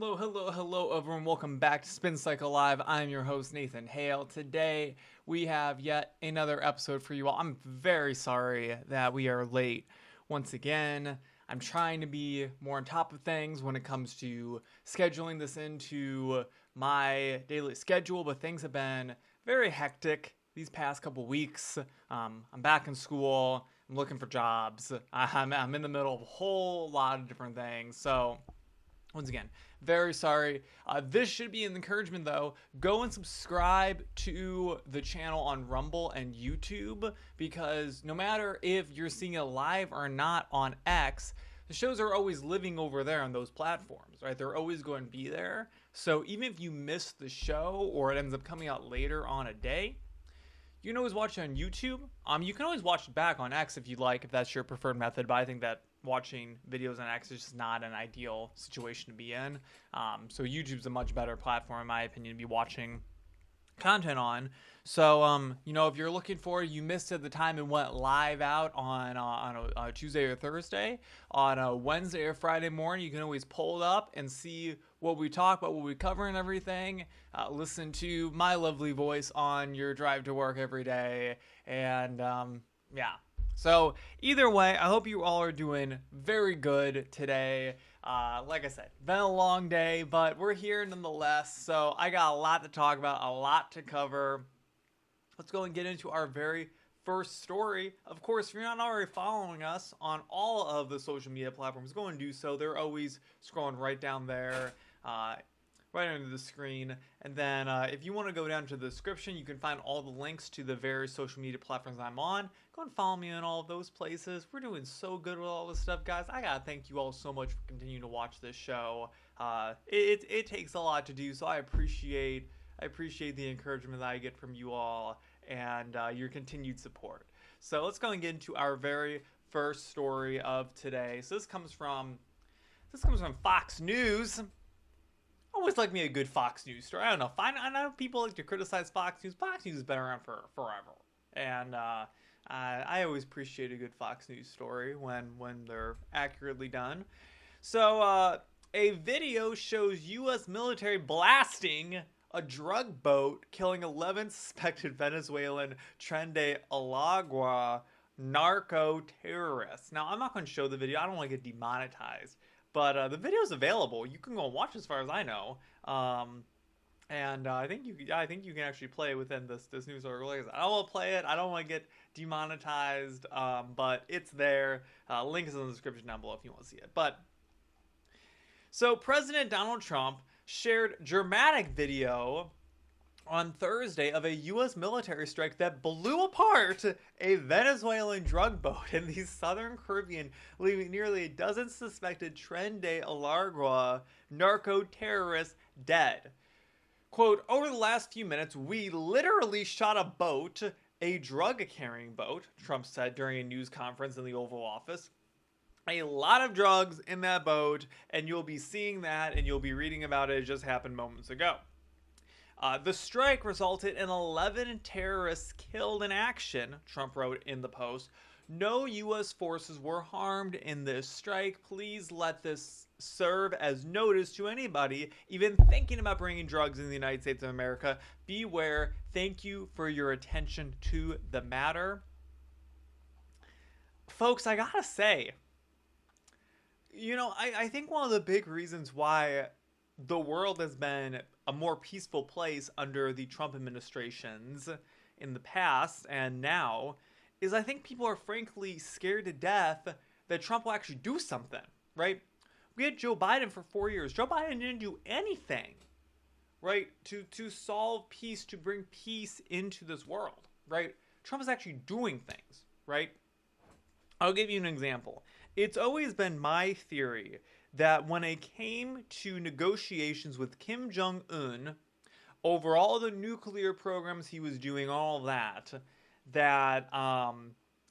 Hello, everyone. Welcome back to Spin Cycle Live. I'm your host, Nathan Hale. Today, we have yet another episode for you all. I'm very sorry that we are late once again. I'm trying to be more on top of things when it comes to scheduling this into my daily schedule, but things have been very hectic these past couple weeks. I'm back in school. I'm looking for jobs. I'm in the middle of a whole lot of different things. So, once again, very sorry. This should be an encouragement, though. Go and subscribe to the channel on Rumble and YouTube, because no matter if you're seeing it live or not on X, the shows are always living over there on those platforms, right? They're always going to be there. So even if you miss the show or it ends up coming out later on a day, you can always watch it on YouTube. You can always watch it back on X if you'd like, if that's your preferred method, but I think that watching videos on X is just not an ideal situation to be in. So YouTube's a much better platform, in my opinion, to be watching content on. So, if you're looking for it, you missed it at the time and went live out on a Tuesday or Thursday. On a Wednesday or Friday morning, you can always pull it up and see what we talk about, what we cover and everything. Listen to my lovely voice on your drive to work every day. And, yeah. So either way, I hope you all are doing very good today. Like I said, been a long day, but we're here nonetheless. So I got a lot to talk about, a lot to cover. Let's go and get into our very first story. Of course, if you're not already following us on all of the social media platforms, go and do so. They're always scrolling right down there, right under the screen. And then if you want to go down to the description, you can find all the links to the various social media platforms I'm on. Go and follow me on all of those places. We're doing so good with all this stuff, guys. I gotta thank you all so much for continuing to watch this show. It takes a lot to do, so I appreciate the encouragement that I get from you all and your continued support. So let's go and get into our very first story of today. So this comes from Fox News. Always like me a good Fox News story. I don't know. I know people like to criticize Fox News. Fox News has been around for forever, and I always appreciate a good Fox News story when they're accurately done. So a video shows U.S. military blasting a drug boat, killing 11 suspected Venezuelan Tren de Alagua narco-terrorists. Now, I'm not going to show the video. I don't want to get demonetized. But the video is available. You can go and watch as far as I know. And I think you can actually play it within this news article. Like I said, I don't want to play it. I don't want to get demonetized. But it's there. Link is in the description down below if you want to see it. But so President Donald Trump shared dramatic video on Thursday of a U.S. military strike that blew apart a Venezuelan drug boat in the southern Caribbean, leaving nearly a dozen suspected Tren de Alagua narco-terrorists dead. Quote, over the last few minutes, we literally shot a boat, a drug-carrying boat, Trump said during a news conference in the Oval Office. A lot of drugs in that boat, and you'll be seeing that, and you'll be reading about it. It just happened moments ago. The strike resulted in 11 terrorists killed in action, Trump wrote in the post. No U.S. forces were harmed in this strike. Please let this serve as notice to anybody even thinking about bringing drugs in the United States of America. Beware. Thank you for your attention to the matter. Folks, I gotta say, I think one of the big reasons why the world has been a more peaceful place under the Trump administrations in the past and now is I think people are frankly scared to death that Trump will actually do something, right? We had Joe Biden for 4 years. Joe Biden didn't do anything, right, to solve peace, to bring peace into this world, right? Trump is actually doing things, right? I'll give you an example. It's always been my theory that when it came to negotiations with Kim Jong-un over all the nuclear programs he was doing, all of that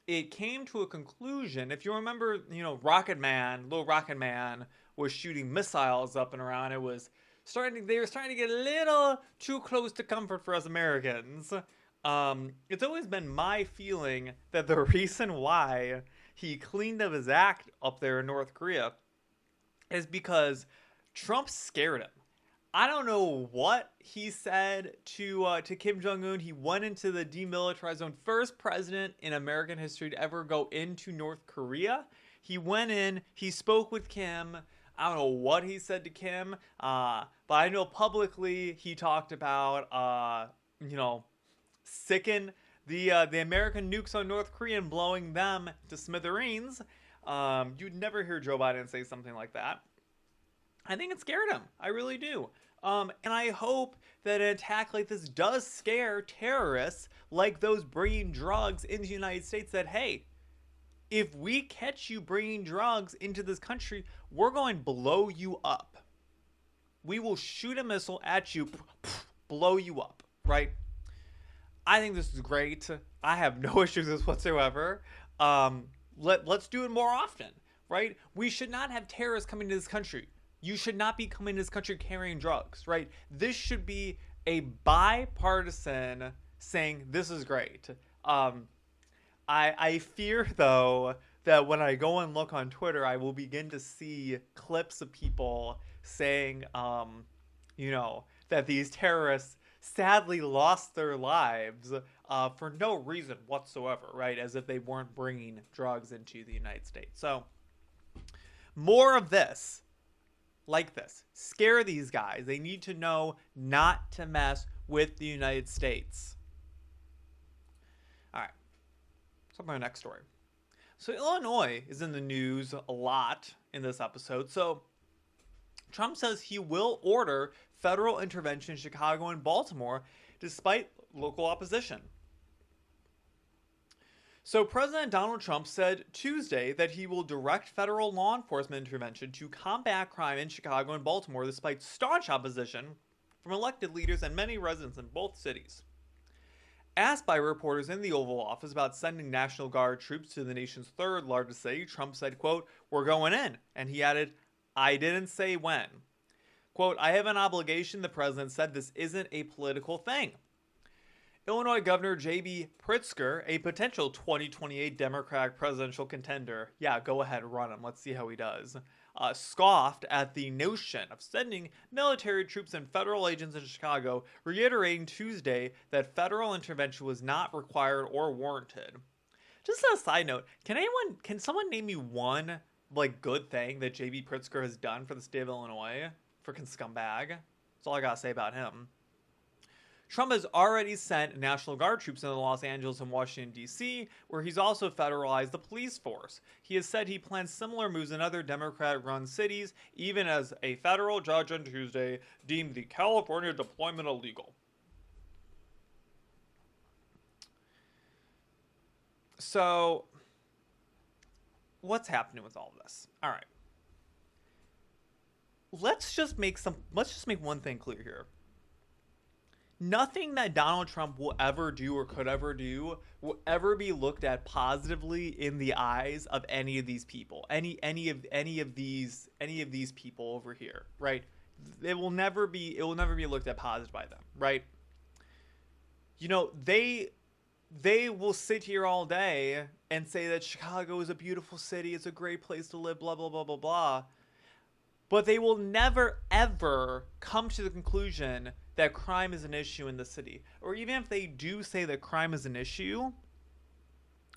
it came to a conclusion. If you remember, little Rocket Man was shooting missiles up and around. They were starting to get a little too close to comfort for us Americans. It's always been my feeling that the reason why he cleaned up his act up there in North Korea is because Trump scared him. I don't know what he said to Kim Jong-un. He went into the demilitarized zone. First president in American history to ever go into North Korea. He went in. He spoke with Kim. I don't know what he said to Kim, but I know publicly he talked about, sicken the American nukes on North Korea and blowing them to smithereens. You'd never hear Joe Biden say something like that. I think it scared him. I really do. And I hope that an attack like this does scare terrorists like those bringing drugs into the United States, that, hey, if we catch you bringing drugs into this country, we're going to blow you up. We will shoot a missile at you, blow you up, right? I think this is great. I have no issues with this whatsoever. Let's do it more often, right? We should not have terrorists coming to this country. You should not be coming to this country carrying drugs, right? This should be a bipartisan saying this is great. I fear, though, that when I go and look on Twitter, I will begin to see clips of people saying, that these terrorists sadly lost their lives for no reason whatsoever, right? As if they weren't bringing drugs into the United States. So, more of this. Like this. Scare these guys. They need to know not to mess with the United States. All right. So my next story. So Illinois is in the news a lot in this episode. So Trump says he will order federal intervention in Chicago and Baltimore despite local opposition. So President Donald Trump said Tuesday that he will direct federal law enforcement intervention to combat crime in Chicago and Baltimore despite staunch opposition from elected leaders and many residents in both cities. Asked by reporters in the Oval Office about sending National Guard troops to the nation's third largest city, Trump said, quote, "We're going in." And he added, "I didn't say when." Quote, "I have an obligation," the president said. "This isn't a political thing." Illinois Governor J.B. Pritzker, a potential 2028 Democratic presidential contender, yeah, go ahead, run him, let's see how he does, scoffed at the notion of sending military troops and federal agents in Chicago, reiterating Tuesday that federal intervention was not required or warranted. Just as a side note, can someone name me one, good thing that J.B. Pritzker has done for the state of Illinois? Freaking scumbag. That's all I gotta say about him. Trump has already sent National Guard troops into Los Angeles and Washington, D.C., where he's also federalized the police force. He has said he plans similar moves in other Democratic-run cities, even as a federal judge on Tuesday deemed the California deployment illegal. So, what's happening with all of this? All right. Let's just make one thing clear here. Nothing that Donald Trump will ever do or could ever do will ever be looked at positively in the eyes of any of these people. Any of these people over here, right? It will never be looked at positive by them, right? They will sit here all day and say that Chicago is a beautiful city, it's a great place to live, blah blah blah blah blah. But they will never, ever come to the conclusion that crime is an issue in the city. Or even if they do say that crime is an issue,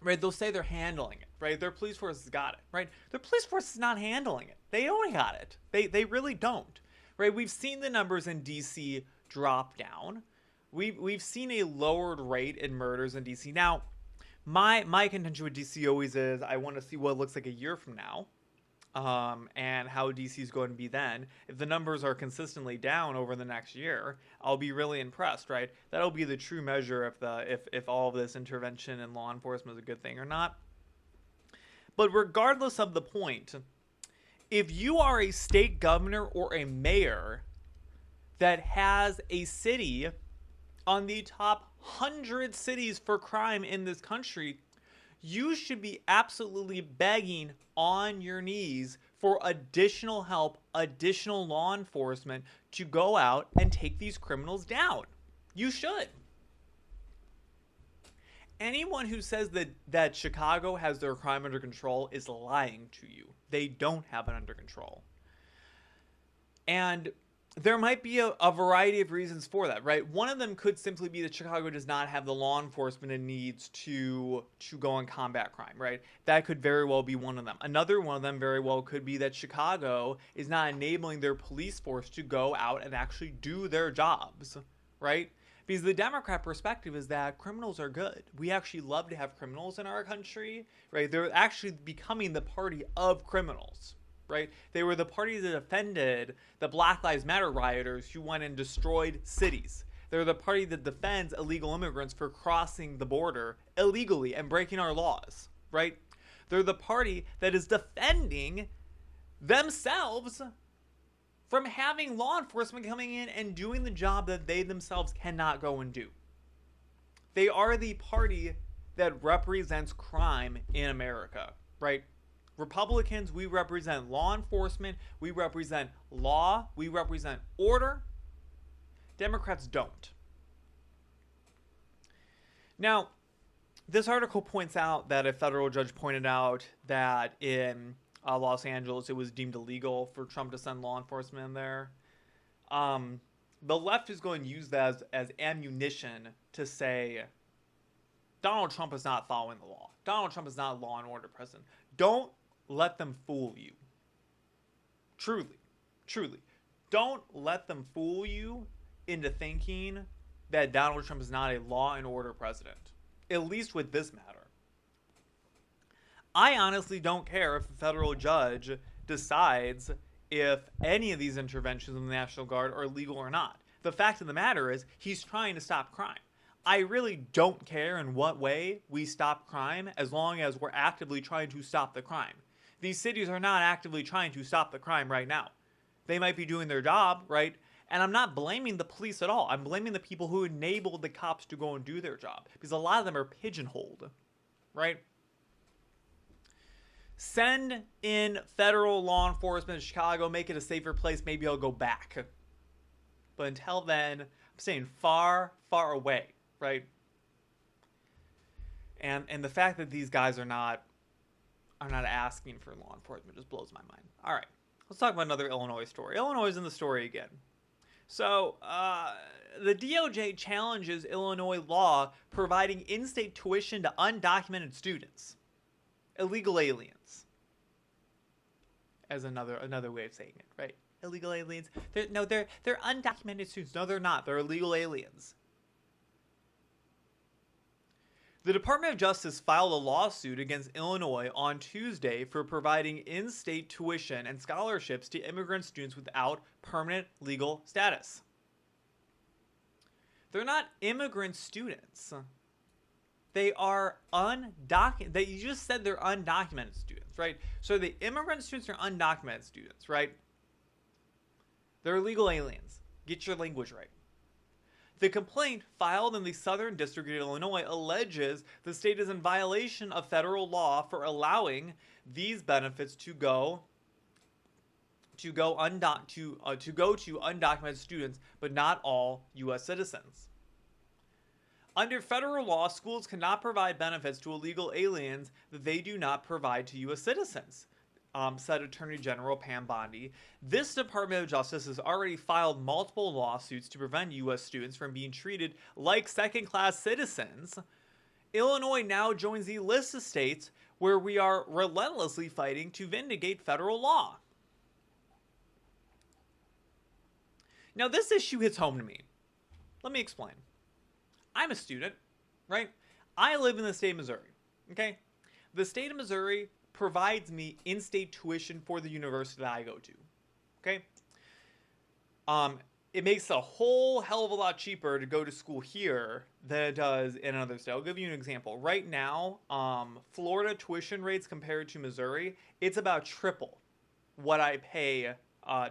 right, they'll say they're handling it, right? Their police force has got it, right? Their police force is not handling it. They don't got it. They really don't, right? We've seen the numbers in D.C. drop down. We've seen a lowered rate in murders in D.C. Now, my contention with D.C. always is I want to see what it looks like a year from now. And how DC is going to be then. If the numbers are consistently down over the next year, I'll be really impressed, right? That'll be the true measure if all of this intervention and law enforcement is a good thing or not. But regardless of the point, if you are a state governor or a mayor that has a city on the top 100 cities for crime in this country, you should be absolutely begging on your knees for additional help, additional law enforcement to go out and take these criminals down. You should. Anyone who says that Chicago has their crime under control is lying to you. They don't have it under control. And there might be a variety of reasons for that, right? One of them could simply be that Chicago does not have the law enforcement it needs to go and combat crime, right? That could very well be one of them. Another one of them very well could be that Chicago is not enabling their police force to go out and actually do their jobs, right? Because the Democrat perspective is that criminals are good. We actually love to have criminals in our country, right? They're actually becoming the party of criminals. Right? They were the party that defended the Black Lives Matter rioters who went and destroyed cities. They're the party that defends illegal immigrants for crossing the border illegally and breaking our laws, right? They're the party that is defending themselves from having law enforcement coming in and doing the job that they themselves cannot go and do. They are the party that represents crime in America, right? Republicans, we represent law enforcement, we represent law, we represent order. Democrats don't. Now, this article points out that a federal judge pointed out that in Los Angeles it was deemed illegal for Trump to send law enforcement in there. The left is going to use that as ammunition to say Donald Trump is not following the law. Donald Trump is not a law and order president. Don't let them fool you. Truly. Don't let them fool you into thinking that Donald Trump is not a law and order president. At least with this matter. I honestly don't care if a federal judge decides if any of these interventions in the National Guard are legal or not. The fact of the matter is, he's trying to stop crime. I really don't care in what way we stop crime as long as we're actively trying to stop the crime. These cities are not actively trying to stop the crime right now. They might be doing their job, right? And I'm not blaming the police at all. I'm blaming the people who enabled the cops to go and do their job. Because a lot of them are pigeonholed, right? Send in federal law enforcement to Chicago, make it a safer place. Maybe I'll go back. But until then, I'm staying far, far away, right? And the fact that these guys are not asking for law enforcement just blows my mind. All right, let's talk about another Illinois story. Illinois is in the story again. So the DOJ challenges Illinois law providing in-state tuition to undocumented students, illegal aliens, as another way of saying it, right? Illegal aliens. They're undocumented students. No, they're not. They're illegal aliens. The Department of Justice filed a lawsuit against Illinois on Tuesday for providing in-state tuition and scholarships to immigrant students without permanent legal status. They're not immigrant students. They are undocumented. You just said they're undocumented students, right? So the immigrant students are undocumented students, right? They're illegal aliens. Get your language right. The complaint filed in the Southern District of Illinois alleges the state is in violation of federal law for allowing these benefits to go to undocumented students, but not all U.S. citizens. Under federal law, schools cannot provide benefits to illegal aliens that they do not provide to U.S. citizens, said Attorney General Pam Bondi. This Department of Justice has already filed multiple lawsuits to prevent U.S. students from being treated like second-class citizens. Illinois now joins the list of states where we are relentlessly fighting to vindicate federal law. Now, this issue hits home to me. Let me explain. I'm a student, right? I live in the state of Missouri, okay? The state of Missouri provides me in-state tuition for the university that I go to, okay? It makes a whole hell of a lot cheaper to go to school here than it does in another state. I'll give you an example. Right now, Florida tuition rates compared to Missouri, it's about triple what I pay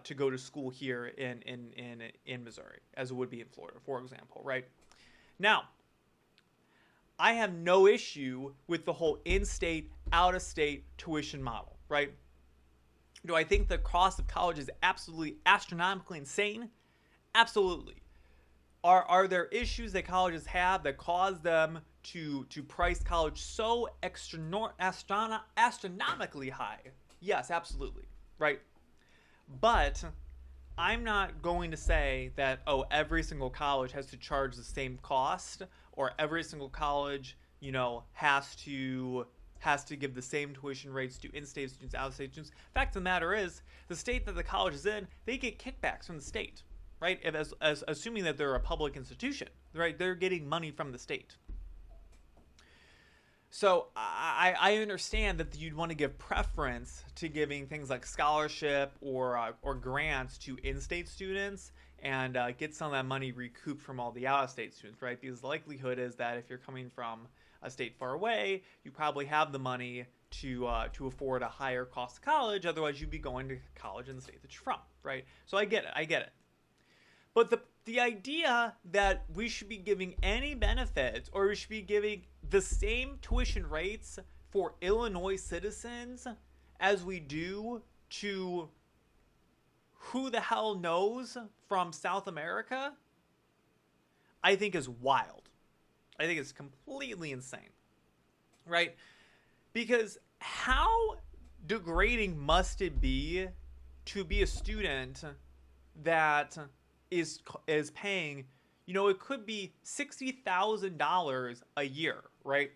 to go to school here in Missouri as it would be in Florida, for example, right? Now, I have no issue with the whole in-state, out-of-state tuition model, right? Do I think the cost of college is absolutely astronomically insane? Absolutely. Are there issues that colleges have that cause them to price college so astronomically high? Yes, absolutely, right? But I'm not going to say that, oh, every single college has to charge the same cost, or every single college, has to give the same tuition rates to in-state students, out-of-state students. Fact of the matter is, the state that the college is in, they get kickbacks from the state, right? As assuming that they're a public institution, right? They're getting money from the state. So I understand that you'd want to give preference to giving things like scholarship or grants to in-state students and get some of that money recouped from all the out-of-state students, right? Because the likelihood is that if you're coming from a state far away, you probably have the money to afford a higher cost college. Otherwise, you'd be going to college in the state that you're from, right? So I get it. But the idea that we should be giving any benefits, or we should be giving the same tuition rates for Illinois citizens as we do to who the hell knows from South America, I think is wild. I think it's completely insane, right? Because how degrading must it be to be a student that is paying, it could be $60,000 a year, right?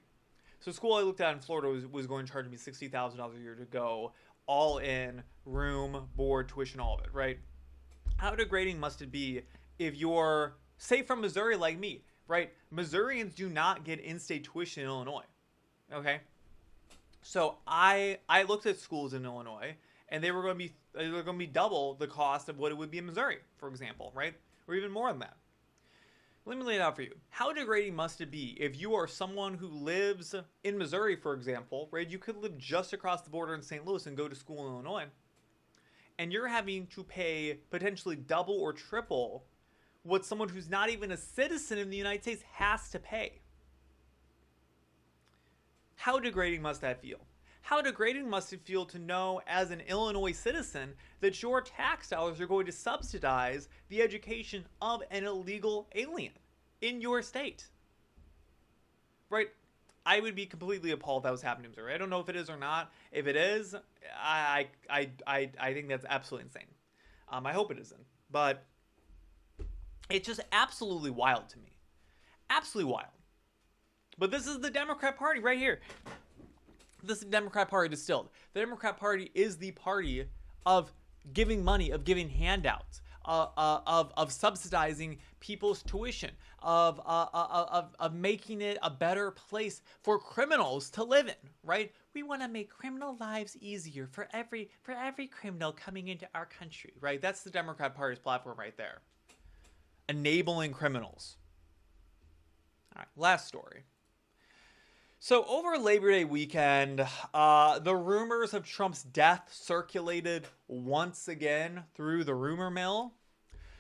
So school I looked at in Florida was going to charge me $60,000 a year to go, all in, room, board, tuition, all of it, right? How degrading must it be if you're, say, from Missouri like me, right? Missourians do not get in-state tuition in Illinois, okay? So I looked at schools in Illinois, and they were going to be double the cost of what it would be in Missouri, for example, right? Or even more than that. Let me lay it out for you. How degrading must it be if you are someone who lives in Missouri, for example, right? You could live just across the border in St. Louis and go to school in Illinois, and you're having to pay potentially double or triple what someone who's not even a citizen in the United States has to pay. How degrading must that feel? How degrading must it feel to know, as an Illinois citizen, that your tax dollars are going to subsidize the education of an illegal alien in your state? Right? I would be completely appalled if that was happening in Missouri. I don't know if it is or not. If it is, I think that's absolutely insane. I hope it isn't. But it's just absolutely wild to me. Absolutely wild. But this is the Democrat Party right here. This is the Democrat Party distilled. The Democrat Party is the party of giving money, of giving handouts, of subsidizing people's tuition, of making it a better place for criminals to live in, right? We want to make criminal lives easier for every criminal coming into our country, right? That's the Democrat Party's platform right there. Enabling criminals. All right, last story. So over Labor Day weekend, the rumors of Trump's death circulated once again through the rumor mill.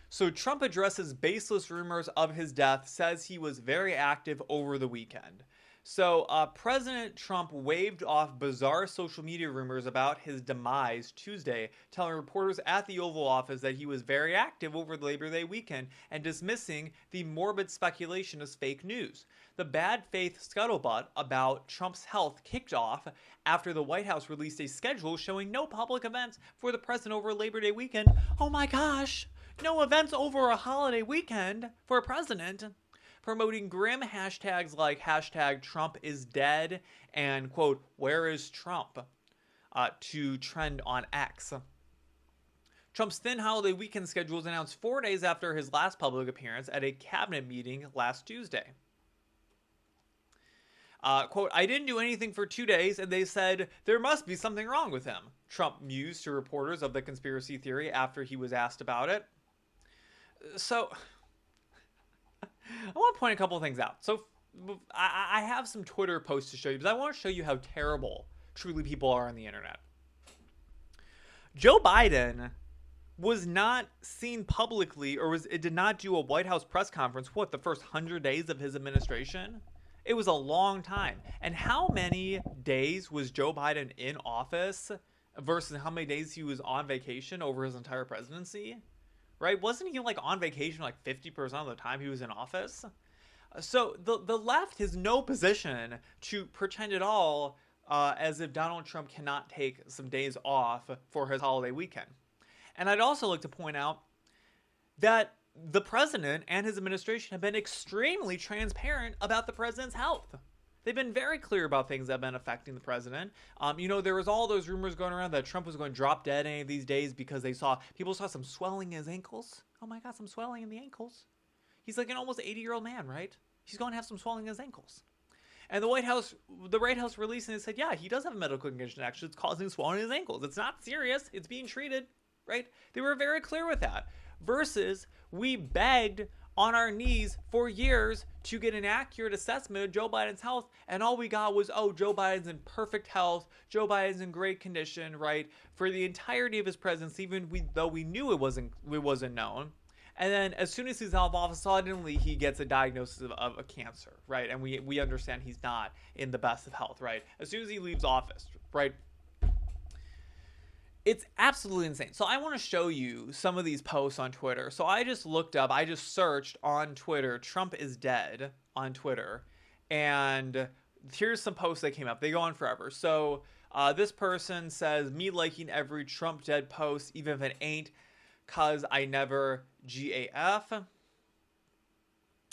So Trump addresses baseless rumors of his death, says he was very active over the weekend. So President Trump waved off bizarre social media rumors about his demise Tuesday, telling reporters at the Oval Office that he was very active over the Labor Day weekend and dismissing the morbid speculation as fake news. The bad faith scuttlebutt about Trump's health kicked off after the White House released a schedule showing no public events for the president over Labor Day weekend. Oh my gosh, no events over a holiday weekend for a president. Promoting grim hashtags like hashtag Trump is dead and, quote, where is Trump, to trend on X. Trump's thin holiday weekend schedule was announced 4 days after his last public appearance at a cabinet meeting last Tuesday. Quote, I didn't do anything for 2 days, and they said there must be something wrong with him, Trump mused to reporters of the conspiracy theory after he was asked about it. So I want to point a couple of things out. So I have some Twitter posts to show you, because I want to show you how terrible truly people are on the internet. Joe Biden was not seen publicly, or it did not do a White House press conference, the first 100 days of his administration? It was a long time. And how many days was Joe Biden in office versus how many days he was on vacation over his entire presidency? Right? Wasn't he on vacation 50% of the time he was in office? So the left has no position to pretend at all as if Donald Trump cannot take some days off for his holiday weekend. And I'd also like to point out that the president and his administration have been extremely transparent about the president's health. They've been very clear about things that have been affecting the president. There was all those rumors going around that Trump was going to drop dead any of these days because people saw some swelling in his ankles. Oh my God, some swelling in the ankles. He's like an almost 80-year-old man, right? He's going to have some swelling in his ankles. And the White House released and said, yeah, he does have a medical condition. Actually, it's causing swelling in his ankles. It's not serious. It's being treated, right? They were very clear with that. Versus we begged on our knees for years to get an accurate assessment of Joe Biden's health, and all we got was, oh, Joe Biden's in perfect health, Joe Biden's in great condition, right, for the entirety of his presidency, though we knew it wasn't known. And then as soon as he's out of office, suddenly he gets a diagnosis of a cancer, right, and we understand he's not in the best of health, right, as soon as he leaves office, right. It's absolutely insane. So I want to show you some of these posts on Twitter. So I just searched on Twitter, Trump is dead on Twitter. And here's some posts that came up. They go on forever. So this person says, me liking every Trump dead post, even if it ain't, cause I never GAF.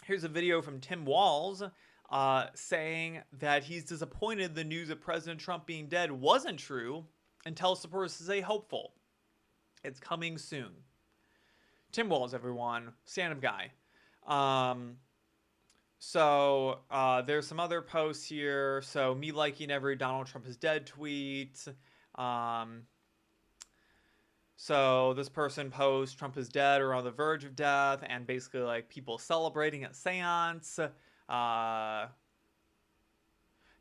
Here's a video from Tim Walz saying that he's disappointed the news of President Trump being dead wasn't true, and tells supporters to stay hopeful. It's coming soon. Tim Walz, everyone. Stand-up guy. There's some other posts here. So, me liking every Donald Trump is dead tweet. So, this person posts Trump is dead or on the verge of death. And basically, like, people celebrating at seance.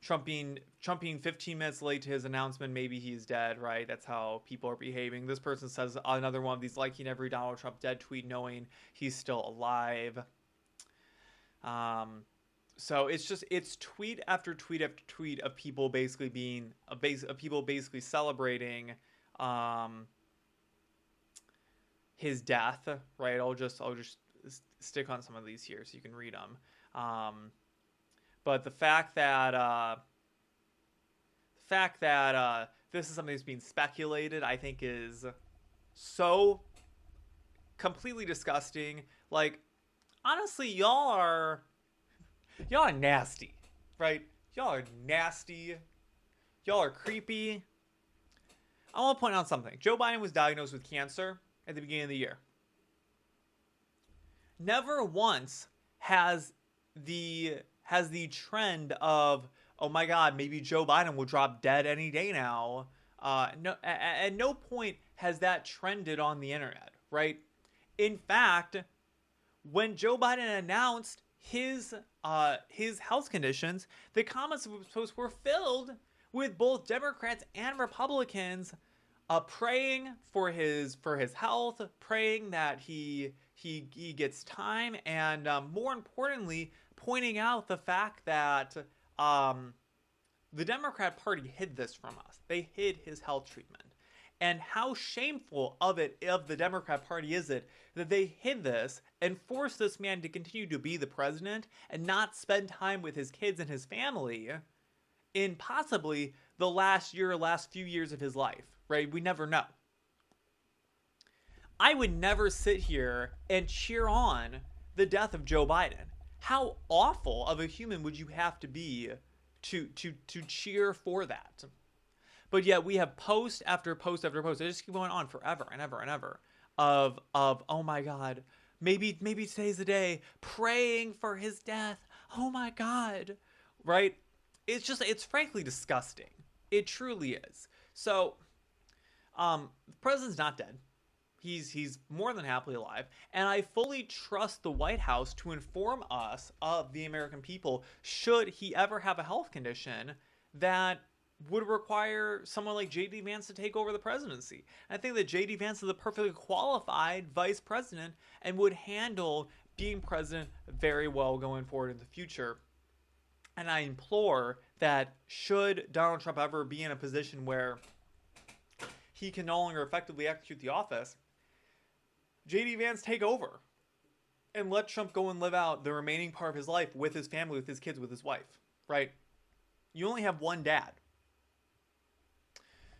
Trump being 15 minutes late to his announcement, maybe he's dead, right? That's how people are behaving. This person says another one of these liking every Donald Trump dead tweet knowing he's still alive. So it's tweet after tweet after tweet of people basically celebrating his death, right? I'll just stick on some of these here so you can read them. But the fact that this is something that's being speculated, I think, is so completely disgusting. Like, honestly, y'all are nasty, right? Y'all are nasty. Y'all are creepy. I want to point out something. Joe Biden was diagnosed with cancer at the beginning of the year. Never once has the trend of, oh my God, maybe Joe Biden will drop dead any day now. At no point has that trended on the internet, right? In fact, when Joe Biden announced his health conditions, the comments of his posts were filled with both Democrats and Republicans praying for his health, praying that he gets time, and more importantly, pointing out the fact that the Democrat Party hid this from us. They hid his health treatment. And how shameful of the Democrat Party is it that they hid this and forced this man to continue to be the president and not spend time with his kids and his family in possibly the last few years of his life, right? We never know. I would never sit here and cheer on the death of Joe Biden. How awful of a human would you have to be to cheer for that? But yet we have post after post after post. They just keep going on forever and ever and ever of oh my God, maybe today's the day, praying for his death. Oh my God, right? It's frankly disgusting. It truly is. So, the president's not dead. He's more than happily alive, and I fully trust the White House to inform us of the American people should he ever have a health condition that would require someone like J.D. Vance to take over the presidency. I think that J.D. Vance is a perfectly qualified vice president and would handle being president very well going forward in the future. And I implore that should Donald Trump ever be in a position where he can no longer effectively execute the office, J.D. Vance take over and let Trump go and live out the remaining part of his life with his family, with his kids, with his wife, right? You only have one dad.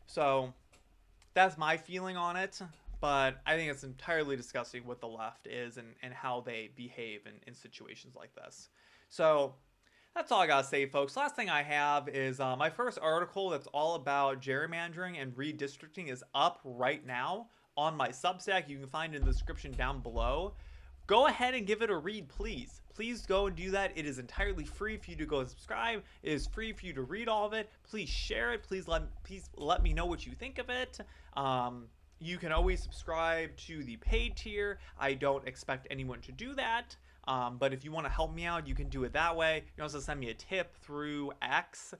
So that's my feeling on it. but I think it's entirely disgusting what the left is and how they behave in situations like this. So that's all I gotta say, folks. Last thing I have is my first article that's all about gerrymandering and redistricting is up right now on my Substack. You can find it in the description down below. Go ahead and give it a read, please. Please go and do that. It is entirely free for you to go and subscribe. It is free for you to read all of it. Please share it. Please let me know what you think of it. You can always subscribe to the paid tier. I don't expect anyone to do that. But if you want to help me out, you can do it that way. You can also send me a tip through X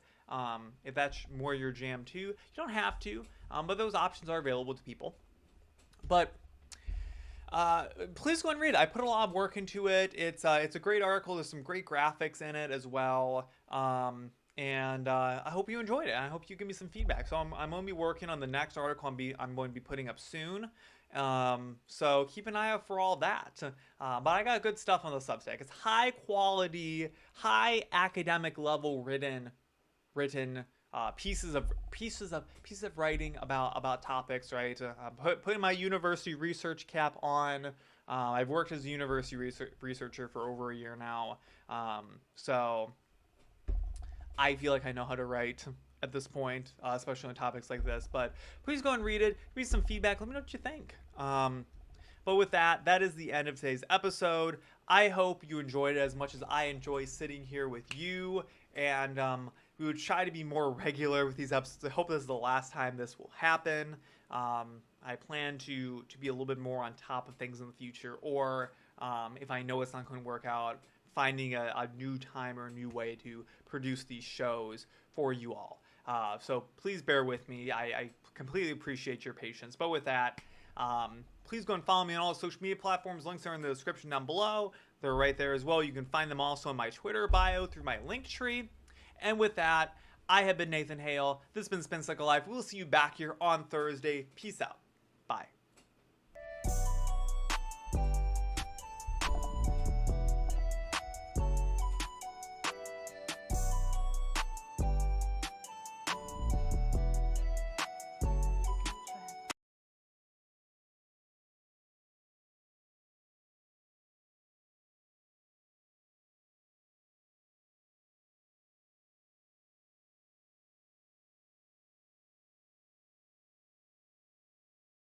if that's more your jam too. You don't have to, but those options are available to people. But please go and read it. I put a lot of work into it. It's a great article. There's some great graphics in it as well. And I hope you enjoyed it. I hope you give me some feedback. So I'm going to be working on the next article I'm going to be putting up soon. So keep an eye out for all that. But I got good stuff on the Substack. It's high quality, high academic level written pieces of writing about topics, right? Putting my university research cap on. I've worked as a university researcher for over a year now. So I feel like I know how to write at this point, especially on topics like this. But please go and read it. Read some feedback. Let me know what you think. But with that, that is the end of today's episode. I hope you enjoyed it as much as I enjoy sitting here with you. And we would try to be more regular with these episodes. I hope this is the last time this will happen. I plan to be a little bit more on top of things in the future. Or if I know it's not going to work out, finding a new time or a new way to produce these shows for you all. So please bear with me. I completely appreciate your patience. But with that, please go and follow me on all social media platforms. Links are in the description down below. They're right there as well. You can find them also in my Twitter bio through my link tree. And with that, I have been Nathan Hale. This has been Spin Cycle Life. We'll see you back here on Thursday. Peace out. Bye.